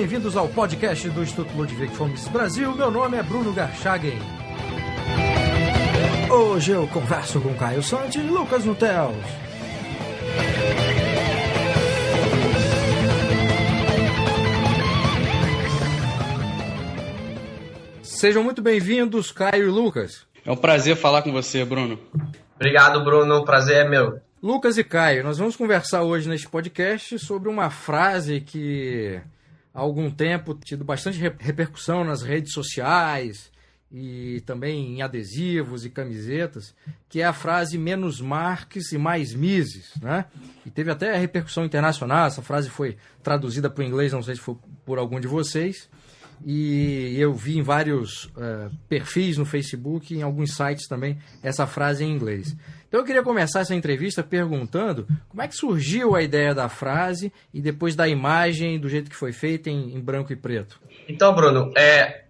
bem-vindos ao podcast do Instituto Ludwig von Mises Brasil. Meu nome é Bruno Garchagen. Hoje eu converso com Caio Santi e Lucas Nutels. Sejam muito bem-vindos, Caio e Lucas. É um prazer falar com você, Bruno. Obrigado, Bruno. O prazer é meu. Lucas e Caio, nós vamos conversar hoje neste podcast sobre uma frase que há algum tempo tem tido bastante repercussão nas redes sociais e também em adesivos e camisetas, que é a frase menos Marx e mais Mises, né? E teve até repercussão internacional. Essa frase foi traduzida para o inglês, não sei se foi por algum de vocês. E eu vi em vários perfis no Facebook e em alguns sites também essa frase em inglês. Então eu queria começar essa entrevista perguntando como é que surgiu a ideia da frase e depois da imagem do jeito que foi feita em branco e preto. Então, Bruno,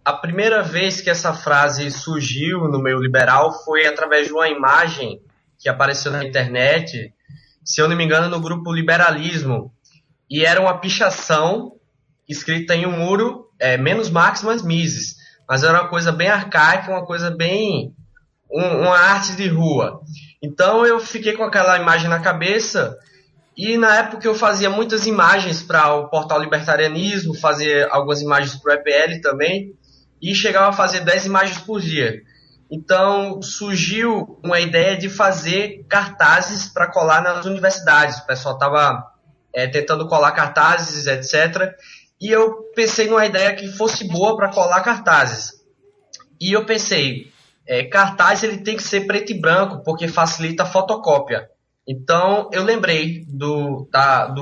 a primeira vez que essa frase surgiu no meio liberal foi através de uma imagem que apareceu na internet, se eu não me engano, no grupo Liberalismo, e era uma pichação escrita em um muro, menos Marx, mais Mises. Mas era uma coisa bem arcaica, uma coisa bem... uma arte de rua. Então eu fiquei com aquela imagem na cabeça e na época eu fazia muitas imagens para o portal Libertarianismo, fazia algumas imagens para o EPL também e chegava a fazer 10 imagens por dia. Então surgiu uma ideia de fazer cartazes para colar nas universidades. O pessoal estava tentando colar cartazes, etc., e eu pensei numa ideia que fosse boa para colar cartazes. E eu pensei, cartaz ele tem que ser preto e branco, porque facilita a fotocópia. Então eu lembrei do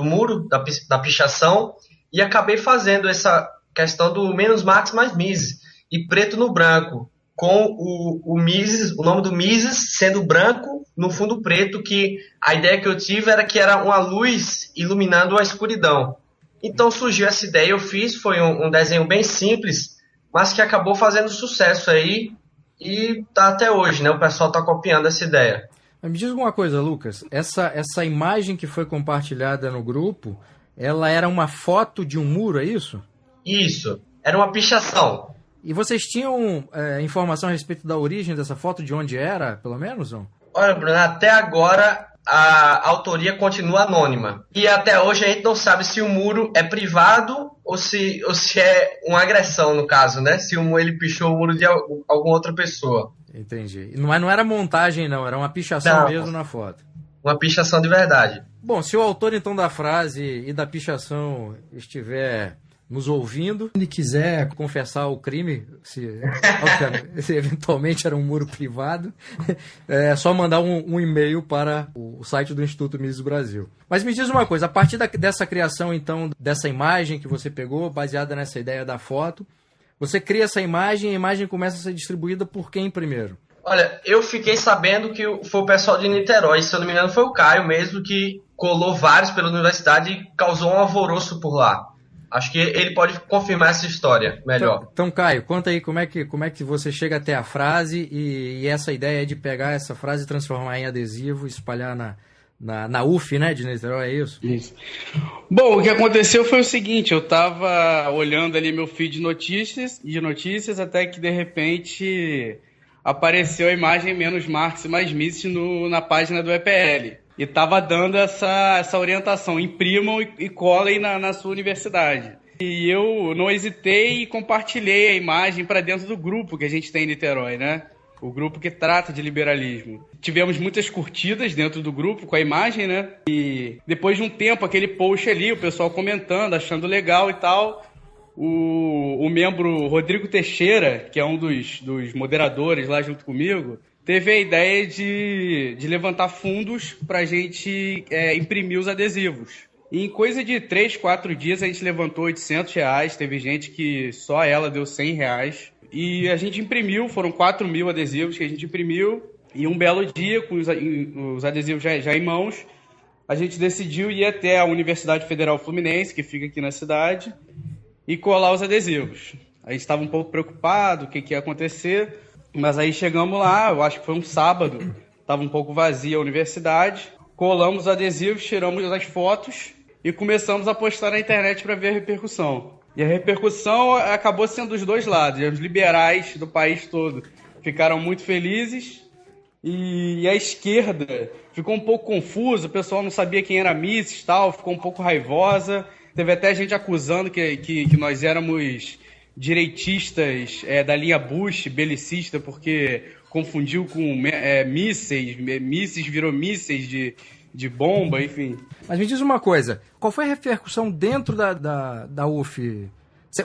muro, da pichação, e acabei fazendo essa questão do menos Marx mais Mises, e preto no branco, com o Mises, o nome do Mises sendo branco no fundo preto, que a ideia que eu tive era que era uma luz iluminando a escuridão. Então surgiu essa ideia, eu fiz, foi um desenho bem simples, mas que acabou fazendo sucesso aí e tá até hoje, né? O pessoal tá copiando essa ideia. Me diz uma coisa, Lucas, essa imagem que foi compartilhada no grupo, ela era uma foto de um muro, é isso? Isso, era uma pichação. E vocês tinham informação a respeito da origem dessa foto, de onde era, pelo menos, não? Olha, Bruno, até agora a autoria continua anônima. E até hoje a gente não sabe se o muro é privado ou se é uma agressão, no caso, né? Se ele pichou o muro de alguma outra pessoa. Entendi. Mas não era montagem, não. Era uma pichação mesmo na foto. Uma pichação de verdade. Bom, se o autor, então, da frase e da pichação estiver nos ouvindo, e quiser confessar o crime, se eventualmente era um muro privado, é só mandar um e-mail para o site do Instituto Mises Brasil. Mas me diz uma coisa, a partir dessa criação, então, dessa imagem que você pegou, baseada nessa ideia da foto, você cria essa imagem e a imagem começa a ser distribuída por quem primeiro? Olha, eu fiquei sabendo que foi o pessoal de Niterói, se eu não me engano foi o Caio mesmo, que colou vários pela universidade e causou um alvoroço por lá. Acho que ele pode confirmar essa história melhor. Então, Caio, conta aí como é que você chega até a frase e essa ideia de pegar essa frase, transformar em adesivo e espalhar na UF, né, de Niterói, é isso? Isso. Bom, o que aconteceu foi o seguinte, eu estava olhando ali meu feed de notícias até que, de repente, apareceu a imagem menos Marx e mais Mises na página do EPL. E estava dando essa orientação, imprimam e colhem na sua universidade. E eu não hesitei e compartilhei a imagem para dentro do grupo que a gente tem em Niterói, né? O grupo que trata de liberalismo. Tivemos muitas curtidas dentro do grupo com a imagem, né? E depois de um tempo, aquele post ali, o pessoal comentando, achando legal e tal, o membro Rodrigo Teixeira, que é um dos moderadores lá junto comigo, teve a ideia de levantar fundos para a gente imprimir os adesivos. E em coisa de 3, 4 dias a gente levantou R$800, teve gente que só ela deu R$100. E a gente imprimiu, foram 4.000 adesivos que a gente imprimiu. E um belo dia, com os adesivos já em mãos, a gente decidiu ir até a Universidade Federal Fluminense, que fica aqui na cidade, e colar os adesivos. A gente estava um pouco preocupado, o que ia acontecer... Mas aí chegamos lá, eu acho que foi um sábado, estava um pouco vazia a universidade, colamos os adesivos, tiramos as fotos e começamos a postar na internet para ver a repercussão. E a repercussão acabou sendo dos dois lados. Os liberais do país todo ficaram muito felizes e a esquerda ficou um pouco confusa, o pessoal não sabia quem era Mises e tal, ficou um pouco raivosa. Teve até gente acusando que nós éramos direitistas da linha Bush, belicista, porque confundiu com mísseis, mísseis virou mísseis de bomba, enfim. Mas me diz uma coisa, qual foi a repercussão dentro da UF?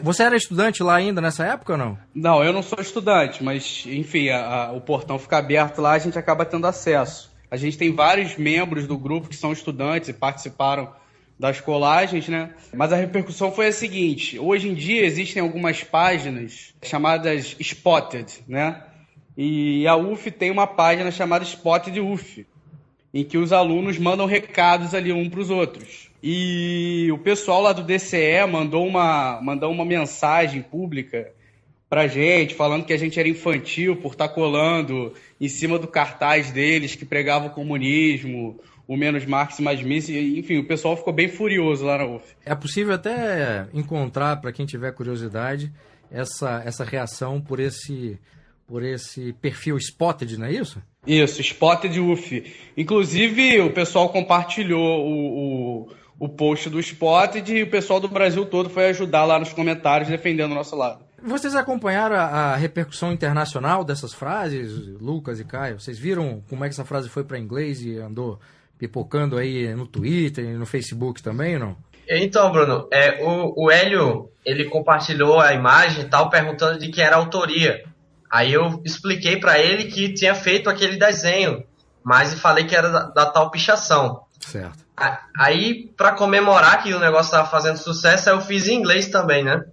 Você era estudante lá ainda nessa época ou não? Não, eu não sou estudante, mas, enfim, o portão fica aberto lá, a gente acaba tendo acesso. A gente tem vários membros do grupo que são estudantes e participaram das colagens, né? Mas a repercussão foi a seguinte: hoje em dia existem algumas páginas chamadas Spotted, né? E a UF tem uma página chamada Spotted UF, em que os alunos mandam recados ali um para os outros. E o pessoal lá do DCE mandou uma mensagem pública pra gente, falando que a gente era infantil por estar colando em cima do cartaz deles que pregava o comunismo, o menos Marx, mais Mises. Enfim, o pessoal ficou bem furioso lá na UF. É possível até encontrar, para quem tiver curiosidade, essa reação por esse perfil Spotted, não é isso? Isso, Spotted UF. Inclusive, o pessoal compartilhou o post do Spotted e o pessoal do Brasil todo foi ajudar lá nos comentários defendendo o nosso lado. Vocês acompanharam a repercussão internacional dessas frases, Lucas e Caio? Vocês viram como é que essa frase foi para inglês e andou pipocando aí no Twitter e no Facebook também, ou não? Então, Bruno, o Hélio, ele compartilhou a imagem e tal, perguntando de quem era a autoria. Aí eu expliquei para ele que tinha feito aquele desenho, mas falei que era da tal pichação. Certo. Aí, para comemorar que o negócio estava fazendo sucesso, eu fiz em inglês também, né?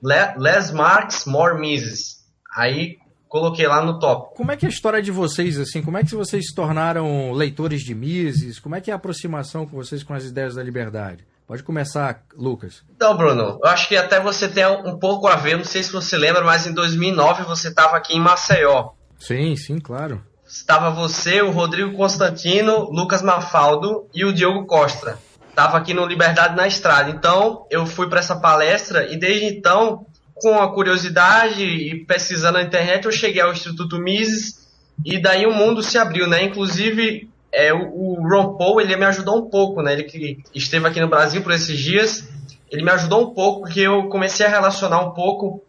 Less Marx, more Mises. Aí coloquei lá no top. Como é que é a história de vocês, assim? Como é que vocês se tornaram leitores de Mises? Como é que é a aproximação com vocês com as ideias da liberdade? Pode começar, Lucas. Então, Bruno, eu acho que até você tem um pouco a ver, não sei se você lembra, mas em 2009 você estava aqui em Maceió. Sim, claro. Estava você, o Rodrigo Constantino, Lucas Mafaldo e o Diogo Costa. Estava aqui no Liberdade na Estrada. Então, eu fui para essa palestra e desde então, com a curiosidade e pesquisando na internet, eu cheguei ao Instituto Mises e daí o mundo se abriu, né? Inclusive, o Ron Paul, ele me ajudou um pouco, né? Ele que esteve aqui no Brasil por esses dias, ele me ajudou um pouco porque eu comecei a relacionar um pouco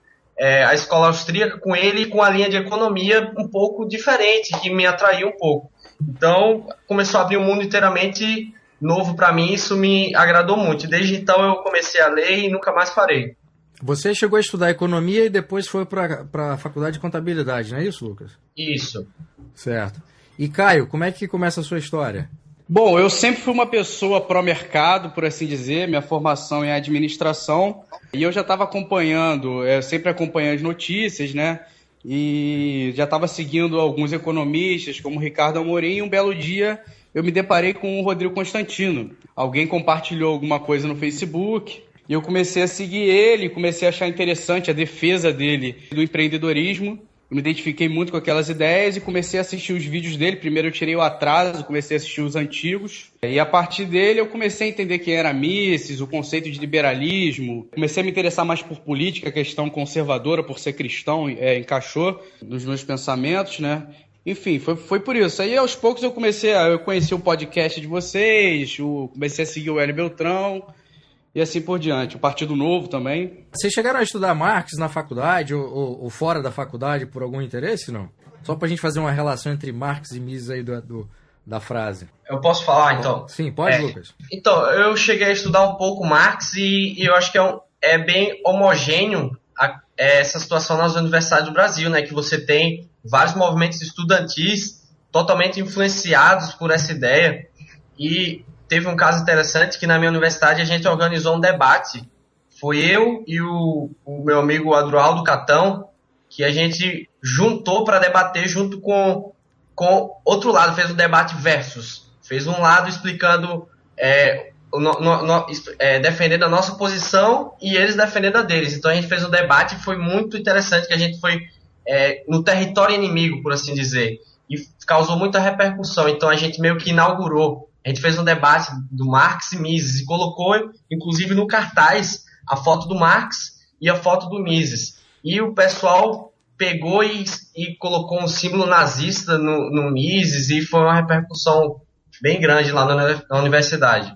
a escola austríaca com ele e com a linha de economia um pouco diferente, que me atraiu um pouco. Então, começou a abrir um mundo inteiramente novo para mim, isso me agradou muito. Desde então eu comecei a ler e nunca mais parei. Você chegou a estudar economia e depois foi para a faculdade de contabilidade, não é isso, Lucas? Isso. Certo. E Caio, como é que começa a sua história? Bom, eu sempre fui uma pessoa pró-mercado, por assim dizer, minha formação em administração, e eu já estava acompanhando, sempre acompanhando as notícias, né? E já estava seguindo alguns economistas, como Ricardo Amorim, e um belo dia eu me deparei com o Rodrigo Constantino. Alguém compartilhou alguma coisa no Facebook, e eu comecei a seguir ele, comecei a achar interessante a defesa dele do empreendedorismo. Eu me identifiquei muito com aquelas ideias e comecei a assistir os vídeos dele. Primeiro eu tirei o atraso, comecei a assistir os antigos. E a partir dele eu comecei a entender quem era Mises, o conceito de liberalismo. Comecei a me interessar mais por política, a questão conservadora, por ser cristão, encaixou nos meus pensamentos, né? Enfim, foi por isso. Aí aos poucos eu conheci o podcast de vocês, comecei a seguir o Hélio Beltrão. E assim por diante. O Partido Novo também. Vocês chegaram a estudar Marx na faculdade ou fora da faculdade por algum interesse, não? Só pra gente fazer uma relação entre Marx e Mises aí da frase. Eu posso falar, então? Sim, pode, Lucas. Então, eu cheguei a estudar um pouco Marx e eu acho que é bem homogêneo essa situação nas universidades do Brasil, né? Que você tem vários movimentos estudantis totalmente influenciados por essa ideia. E teve um caso interessante que na minha universidade a gente organizou um debate. Foi eu e o meu amigo Adroaldo Catão, que a gente juntou para debater junto com outro lado, fez um debate versus. Fez um lado explicando, defendendo a nossa posição e eles defendendo a deles. Então a gente fez um debate e foi muito interessante, que a gente foi no território inimigo, por assim dizer. E causou muita repercussão. Então a gente meio que inaugurou. A gente fez um debate do Marx e Mises e colocou, inclusive, no cartaz a foto do Marx e a foto do Mises. E o pessoal pegou e colocou um símbolo nazista no Mises, e foi uma repercussão bem grande lá na universidade.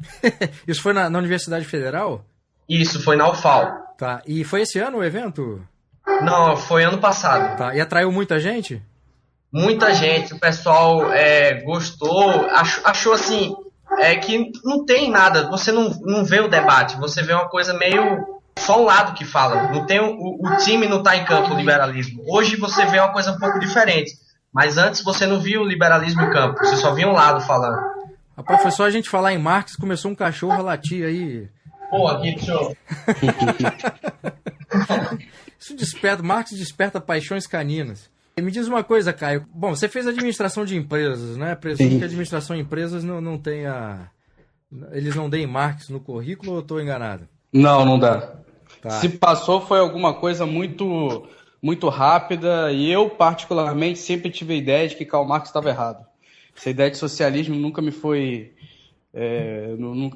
Isso foi na Universidade Federal? Isso, foi na UFAL. Tá, e foi esse ano o evento? Não, foi ano passado. Tá, e atraiu muita gente? Muita gente, o pessoal gostou, achou assim, que não tem nada, você não vê o debate, você vê uma coisa meio só um lado que fala, não tem o time não está em campo, o liberalismo. Hoje você vê uma coisa um pouco diferente, mas antes você não via o liberalismo em campo, você só via um lado falando. Rapaz, foi só a gente falar em Marx, começou um cachorro a latir aí. Pô, aqui, show. Marx desperta paixões caninas. Me diz uma coisa, Caio. Bom, você fez administração de empresas, né? Presumo que a administração de empresas não tenha... Eles não deem Marx no currículo, ou eu estou enganado? Não dá. Tá. Se passou, foi alguma coisa muito, muito rápida, e eu, particularmente, sempre tive a ideia de que Karl Marx estava errado. Essa ideia de socialismo nunca me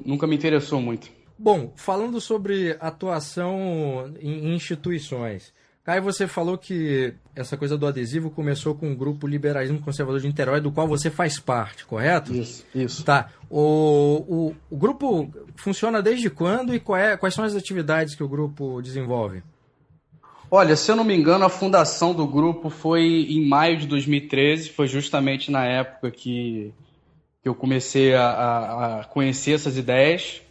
nunca me interessou muito. Bom, falando sobre atuação em instituições, Caio, você falou que essa coisa do adesivo começou com o grupo Liberalismo Conservador de Niterói, do qual você faz parte, correto? Isso. Tá. O grupo funciona desde quando e quais são as atividades que o grupo desenvolve? Olha, se eu não me engano, a fundação do grupo foi em maio de 2013, foi justamente na época que eu comecei a conhecer essas ideias.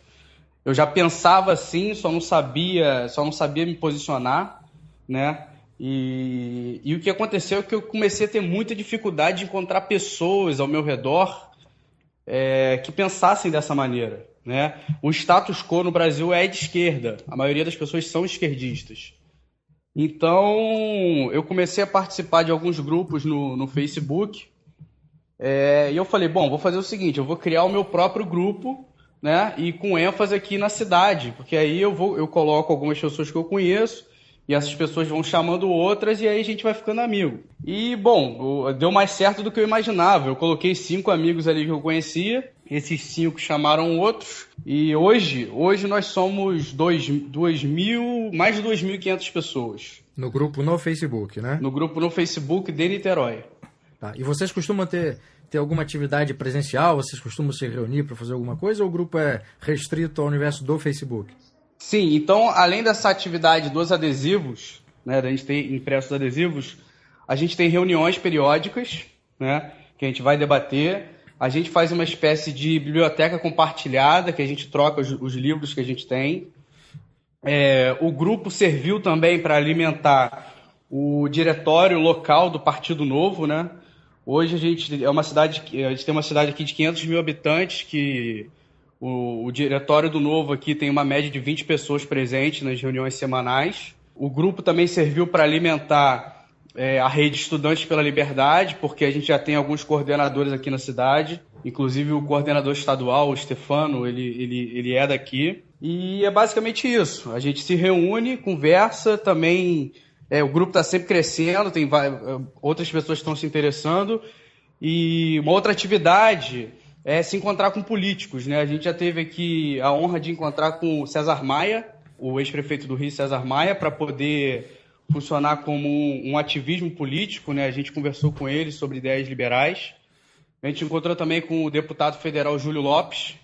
Eu já pensava assim, só não sabia me posicionar, né? E o que aconteceu é que eu comecei a ter muita dificuldade de encontrar pessoas ao meu redor que pensassem dessa maneira, né? O status quo no Brasil é de esquerda, a maioria das pessoas são esquerdistas. Então, eu comecei a participar de alguns grupos no Facebook, e eu falei, bom, vou fazer o seguinte, eu vou criar o meu próprio grupo, né, e com ênfase aqui na cidade, porque aí eu coloco algumas pessoas que eu conheço, e essas pessoas vão chamando outras, e aí a gente vai ficando amigo. E, bom, deu mais certo do que eu imaginava. Eu coloquei 5 amigos ali que eu conhecia, esses 5 chamaram outros, e hoje nós somos mais de 2.500 pessoas. No grupo no Facebook, né? No grupo no Facebook de Niterói. Tá. E vocês costumam ter alguma atividade presencial? Vocês costumam se reunir para fazer alguma coisa, ou o grupo é restrito ao universo do Facebook? Sim, então, além dessa atividade dos adesivos, né, da gente ter impressos adesivos, a gente tem reuniões periódicas, né, que a gente vai debater. A gente faz uma espécie de biblioteca compartilhada, que a gente troca os livros que a gente tem. O grupo serviu também para alimentar o diretório local do Partido Novo, né? Hoje a gente tem uma cidade aqui de 500 mil habitantes, que o diretório do Novo aqui tem uma média de 20 pessoas presentes nas reuniões semanais. O grupo também serviu para alimentar a rede Estudantes pela Liberdade, porque a gente já tem alguns coordenadores aqui na cidade, inclusive o coordenador estadual, o Stefano, ele é daqui. E é basicamente isso, a gente se reúne, conversa, também o grupo está sempre crescendo, tem outras pessoas que estão se interessando, e uma outra atividade é se encontrar com políticos, né? A gente já teve aqui a honra de encontrar com o César Maia, o ex-prefeito do Rio, César Maia, para poder funcionar como um ativismo político, né? A gente conversou com ele sobre ideias liberais. A gente encontrou também com o deputado federal Júlio Lopes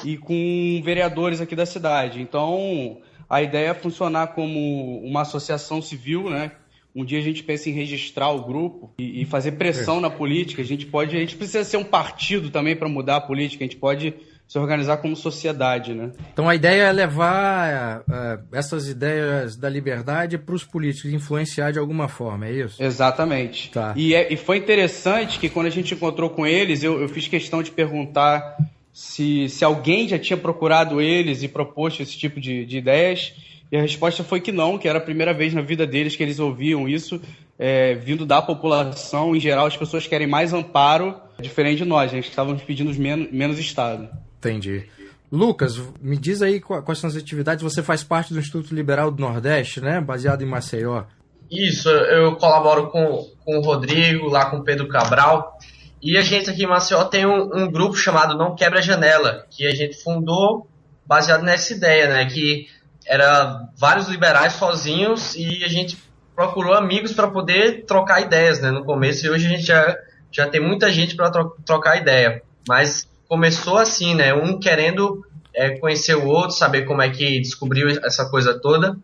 e com vereadores aqui da cidade. Então, a ideia é funcionar como uma associação civil, né? Um dia a gente pensa em registrar o grupo e fazer pressão na política. A gente precisa ser um partido também para mudar a política, a gente pode se organizar como sociedade, né? Então a ideia é levar essas ideias da liberdade para os políticos, influenciar de alguma forma, é isso? Exatamente. Tá. E foi interessante que quando a gente encontrou com eles, eu fiz questão de perguntar se alguém já tinha procurado eles e proposto esse tipo de ideias, e a resposta foi que não, que era a primeira vez na vida deles que eles ouviam isso, vindo da população. Em geral, as pessoas querem mais amparo, diferente de nós, a gente estávamos pedindo menos Estado. Entendi. Lucas, me diz aí quais são as atividades. Você faz parte do Instituto Liberal do Nordeste, né? Baseado em Maceió. Isso, eu colaboro com o Rodrigo, lá com o Pedro Cabral. E a gente aqui em Maceió tem um grupo chamado Não Quebra a Janela, que a gente fundou baseado nessa ideia, né? Que era vários liberais sozinhos e a gente procurou amigos para poder trocar ideias, né, no começo, e hoje a gente já tem muita gente para trocar ideia. Mas começou assim, né, um querendo conhecer o outro, saber como é que descobriu essa coisa toda.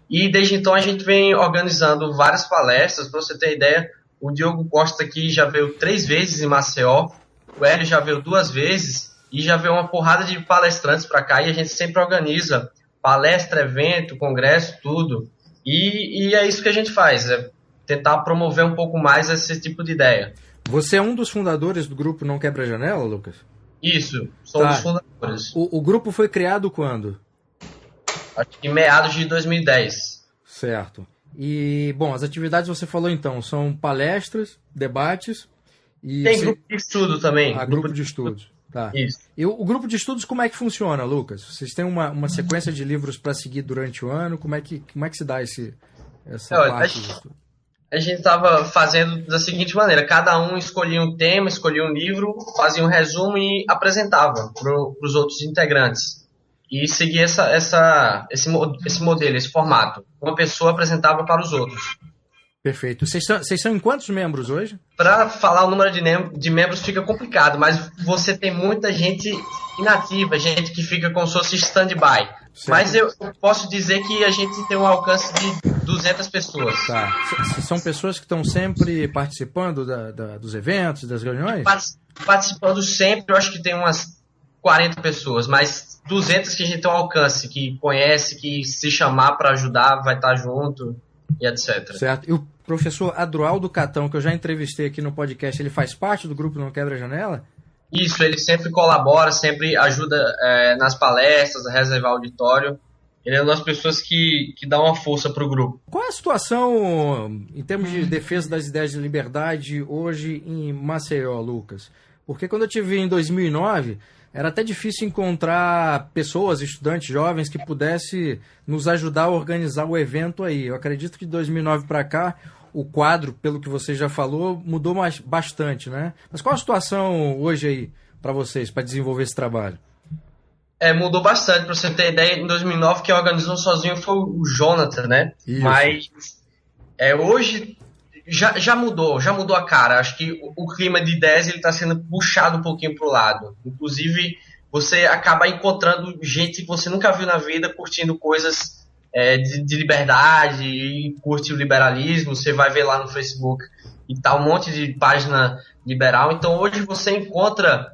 E desde então a gente vem organizando várias palestras. Para você ter ideia, o Diogo Costa aqui já veio 3 vezes em Maceió, o Hélio já veio 2 vezes e já veio uma porrada de palestrantes para cá, e a gente sempre organiza palestra, evento, congresso, tudo. E é isso que a gente faz, é tentar promover um pouco mais esse tipo de ideia. Você é um dos fundadores do grupo Não Quebra Janela, Lucas? Isso, sou um dos fundadores. O grupo foi criado quando? Acho que em meados de 2010. Certo. E, bom, as atividades você falou então, são palestras, debates e... Tem grupo de estudo também. Grupo de estudos. Tá. Isso. E o grupo de estudos, como é que funciona, Lucas? Vocês têm uma sequência de livros para seguir durante o ano? Como é que se dá essa parte do estudo? A gente estava fazendo da seguinte maneira: cada um escolhia um tema, escolhia um livro, fazia um resumo e apresentava para os outros integrantes. E seguia esse modelo, esse formato. Uma pessoa apresentava para os outros. Perfeito. Vocês são em quantos membros hoje? Para falar o número de membros fica complicado, mas você tem muita gente inativa, gente que fica como se fosse stand-by. Mas eu posso dizer que a gente tem um alcance de 200 pessoas. Tá. São pessoas que estão sempre participando dos eventos, das reuniões? Participando sempre, eu acho que tem umas 40 pessoas, mas 200 que a gente tem um alcance, que conhece, que se chamar para ajudar vai estar junto e etc. Certo. E o professor Adroaldo Catão, que eu já entrevistei aqui no podcast, ele faz parte do grupo Não Quebra Janela? Isso, ele sempre colabora, sempre ajuda nas palestras, a reservar auditório. Ele é uma das pessoas que dá uma força para o grupo. Qual é a situação em termos de defesa das ideias de liberdade hoje em Maceió, Lucas? Porque quando eu te vi em 2009, era até difícil encontrar pessoas, estudantes jovens, que pudessem nos ajudar a organizar o evento aí. Eu acredito que de 2009 para cá, o quadro, pelo que você já falou, mudou bastante, né? Mas qual a situação hoje aí para vocês, para desenvolver esse trabalho? Mudou bastante. Para você ter ideia, em 2009 quem organizou sozinho foi o Jonathan, né? Isso. Mas hoje já mudou a cara. Acho que o clima de ideias está sendo puxado um pouquinho para o lado. Inclusive, você acaba encontrando gente que você nunca viu na vida curtindo coisas de liberdade, e curte o liberalismo. Você vai ver lá no Facebook e tá um monte de página liberal. Então hoje você encontra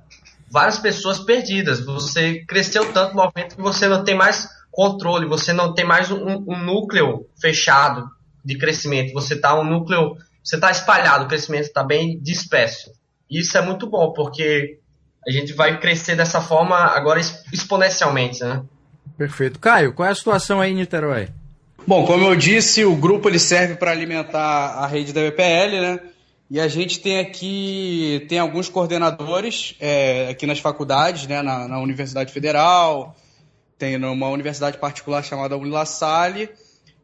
várias pessoas perdidas. Você cresceu tanto no movimento que você não tem mais controle, você não tem mais um núcleo fechado de crescimento. Você está espalhado, o crescimento está bem disperso. E isso é muito bom, porque a gente vai crescer dessa forma agora exponencialmente, né? Perfeito. Caio, qual é a situação aí em Niterói? Bom, como eu disse, o grupo ele serve para alimentar a rede da UPL, né? E a gente tem alguns coordenadores aqui nas faculdades, né? Na Universidade Federal, tem numa universidade particular chamada Unilassalle,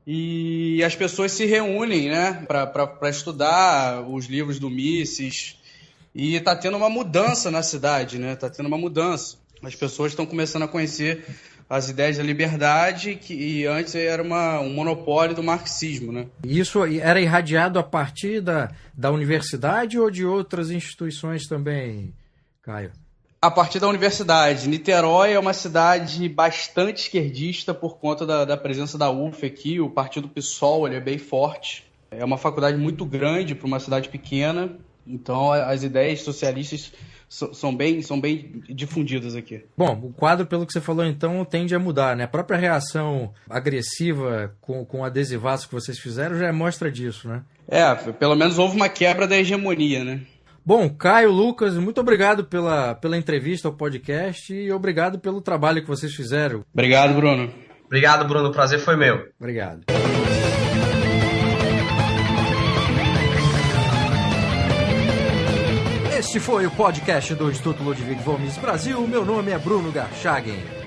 e as pessoas se reúnem, né? Para estudar os livros do Mises, e está tendo uma mudança na cidade, né? Está tendo uma mudança. As pessoas estão começando a conhecer as ideias da liberdade, que antes era um monopólio do marxismo, né? Isso era irradiado a partir da universidade ou de outras instituições também, Caio? A partir da universidade. Niterói é uma cidade bastante esquerdista por conta da presença da UF aqui. O partido PSOL ele é bem forte. É uma faculdade muito grande para uma cidade pequena, então as ideias socialistas são bem difundidas aqui. Bom, o quadro, pelo que você falou, então, tende a mudar, né? A própria reação agressiva com o adesivaço que vocês fizeram já mostra disso, né? Pelo menos houve uma quebra da hegemonia, né? Bom, Caio, Lucas, muito obrigado pela entrevista ao podcast e obrigado pelo trabalho que vocês fizeram. Obrigado, Bruno. Obrigado, Bruno. O prazer foi meu. Obrigado. Este foi o podcast do Instituto Ludwig von Mises Brasil. Meu nome é Bruno Garchagen.